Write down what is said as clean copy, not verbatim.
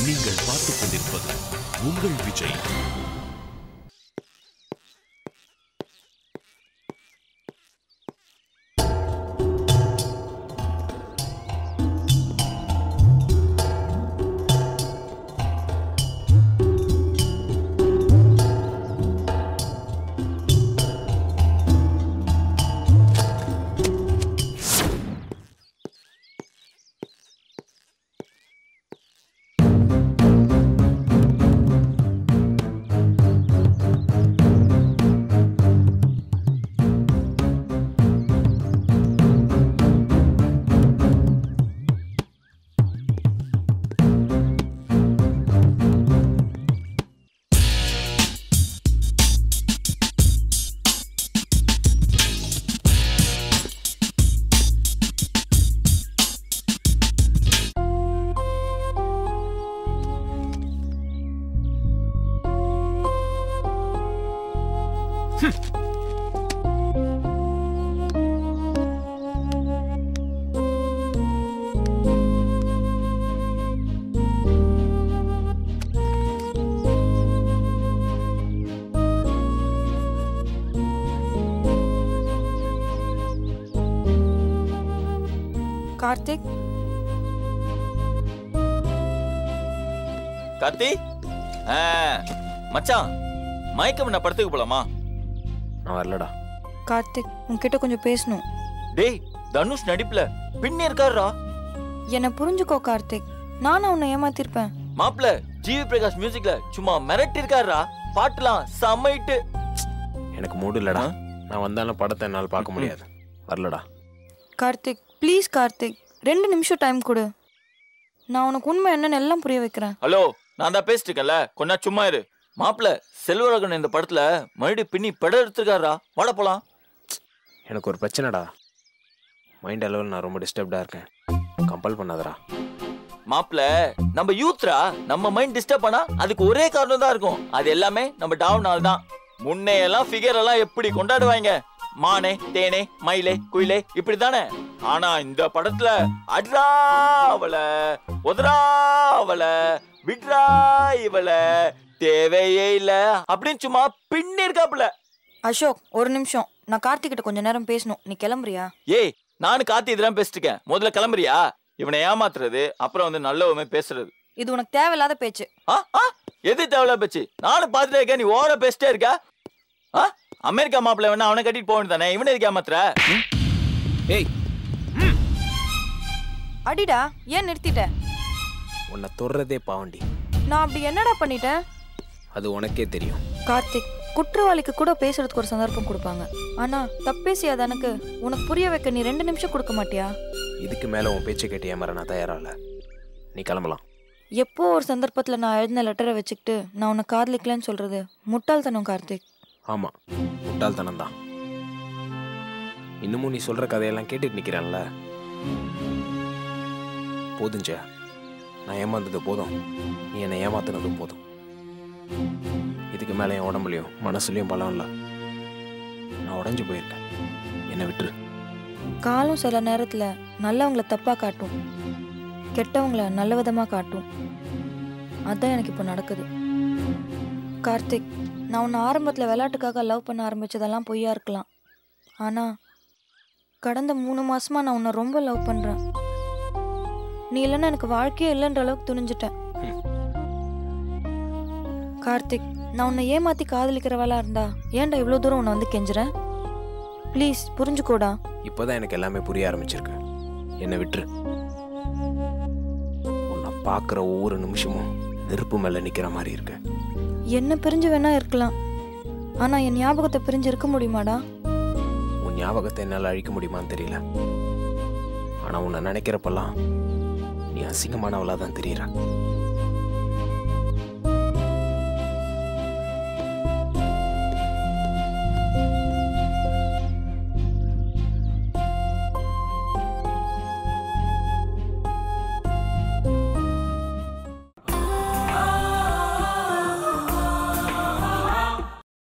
நீங்கள் பார்த்துக் கொண்டிருப்பது உங்கள் விஜய். கார்த்திக், கார்த்தி மச்சான் மயக்கம் நான் படத்துக்கு போலாமா? நான் வரலடா. கார்த்திக் உன்கிட்ட கொஞ்சம் பேசணும். டேய் தனுஷ் நடிப்புல பின்னி இருக்காருடா. என்ன புரிஞ்சுக்கோ கார்த்திக், நானும் உன்னை ஏமாத்திருப்பேன். மாப்ள ஜிவி பிரகாஷ் மியூசிக்ல சும்மா மிரட்டி இருக்காருடா. பாட்டுலாம் செம்மைட்டு. எனக்கு மூடு இல்லடா. நான் வந்தாலும் படத்தை என்னால் பார்க்க முடியாது. வரலடா. கார்த்திக் ப்ளீஸ் கார்த்திக், 2 நிமிஷம் டைம் கொடு. நான் உனக்கு உண்மை என்னன்னு எல்லாம் புரிய வைக்கிறேன். ஹலோ, நான் தான் பேசிட்டு இருக்கேன்ல, கொஞ்ச சும்மா இரு. மாப்பிள்ள செல்வராகவன் இந்த படத்துல மறுபடியும் பின்னி படம் எடுத்துருக்காரா. வாட போலாம். எனக்கு ஒரு பிரச்சனைடா. மைண்ட் அளவில் நான் ரொம்ப டிஸ்டர்ப்டா இருக்கேன். கம்பல் பண்ணாதடா. மாப்பிள்ள நம்ம யூத்ரா, நம்ம மைண்ட் டிஸ்டர்ப் பண்ணா அதுக்கு ஒரே காரணம் தான் இருக்கும். அது எல்லாமே நம்ம டவுனால் தான். முன்னையெல்லாம் ஃபிகர் எல்லாம் எப்படி கொண்டாடுவாங்க, மானே தேனே மயிலே குயிலே இப்படித்தானே. ஆனா இந்த படத்துல அட்ரா அவள உதரா அவள விட்ரா இவள தேவையே இல்ல அப்படின்னு சும்மா பின்னி இருக்காப்புல. அசோக் ஒரு நிமிஷம், நான் கார்த்திக் கிட்ட கொஞ்ச நேரம் பேசணும். நீ கிளம்புறியா? ஏய் நானும் கார்த்தி இதெல்லாம் பேசிட்டு இருக்கேன். முதல்ல கிளம்புறியா? இவனை ஏமாத்துறது அப்புறம் வந்து நல்லவமே பேசுறது, இது உனக்கு தேவையில்லாத பேச்சு. எது தேவையில்லாத பேச்சு? நானும் பாத்துட்டே இருக்கேன், நீ ஓர பேசிட்டே இருக்க. அமெரிக்கா மாப்பிள்ள வேணா அவனை கட்டிட்டு போக வேண்டியதானே, இவனை எதுக்கு ஏமாத்துற? ஏய் அடிடா, ஏன் நிறுத்திட்ட? உன்னை தொடுறதே பாவண்டி. நான் அப்படி என்னடா பண்ணிட்டேன்? அது உனக்கே தெரியும். கார்த்திக், குற்றவாளிக்கு கூட பேசுறதுக்கு ஒரு சந்தர்ப்பம் கொடுப்பாங்க. ஆனா தப்பே செய்யாத எனக்கு உனக்கு புரிய வைக்க நீ 2 நிமிஷம் கொடுக்க மாட்டியா? இதுக்கு மேல உன் பேச்சை கேட்டு ஏமாற நான் தயாரால. நீ கிளம்பலாம். எப்போ ஒரு சந்தர்ப்பத்துல நான் எழுதின லெட்டரை வச்சுக்கிட்டு நான் உன்னை காதலிக்கலன்னு சொல்றது முட்டாள்தனம் கார்த்திக். ஆமா, முட்டாள்தனம் தான். இன்னமும் நீ சொல்ற கதையெல்லாம் கேட்டுட்டு நிக்கிறேன்ல. போதும் ஜெயா, நான் ஏமாந்தது போதும், நீ என்னை ஏமாத்தினதும் போதும். இதுக்கு மேலே என் உடம்புலையும் மனசுலையும் பலம் இல்லை. நான் உடஞ்சு போயிருக்கேன். என்னை விட்டுரு. காலம் சில நேரத்துல நல்லவங்களை தப்பா காட்டும், கெட்டவங்களை நல்ல விதமா காட்டும். அதான் எனக்கு இப்போ நடக்குது. கார்த்திக், நான் உன்னை ஆரம்பத்தில் விளையாட்டுக்காக லவ் பண்ண ஆரம்பிச்சதெல்லாம் பொய்யா இருக்கலாம். ஆனா கடந்த 3 மாசமா நான் உன்னை ரொம்ப லவ் பண்றேன். நீ இல்லைன்னா எனக்கு வாழ்க்கையே இல்லைன்ற அளவுக்கு துணிஞ்சிட்டேன். கார்த்திக், நான் உன்னை ஏமாத்தி காதலிக்கிறவளா இருந்தா ஏன்டா இவ்வளோ தூரம் உன்னை வந்து கெஞ்சுறேன்? ப்ளீஸ் புரிஞ்சுக்கோடா. இப்போதான் எனக்கு எல்லாமே புரிய ஆரம்பிச்சிருக்கு. என்னை விட்டுரு. உன்னை பார்க்குற ஒவ்வொரு நிமிஷமும் நெருப்பு மேலே நிற்கிற மாதிரி இருக்கு. என்ன பிரிஞ்சு வேணா இருக்கலாம், ஆனா என் ஞாபகத்தை பிரிஞ்சு இருக்க முடியுமாடா? உன் ஞாபகத்தை என்னால் அழிக்க முடியுமான்னு தெரியல. ஆனா உன்னை நினைக்கிறப்பெல்லாம் நீ அசிங்கமானவளா தான் தெரியுற.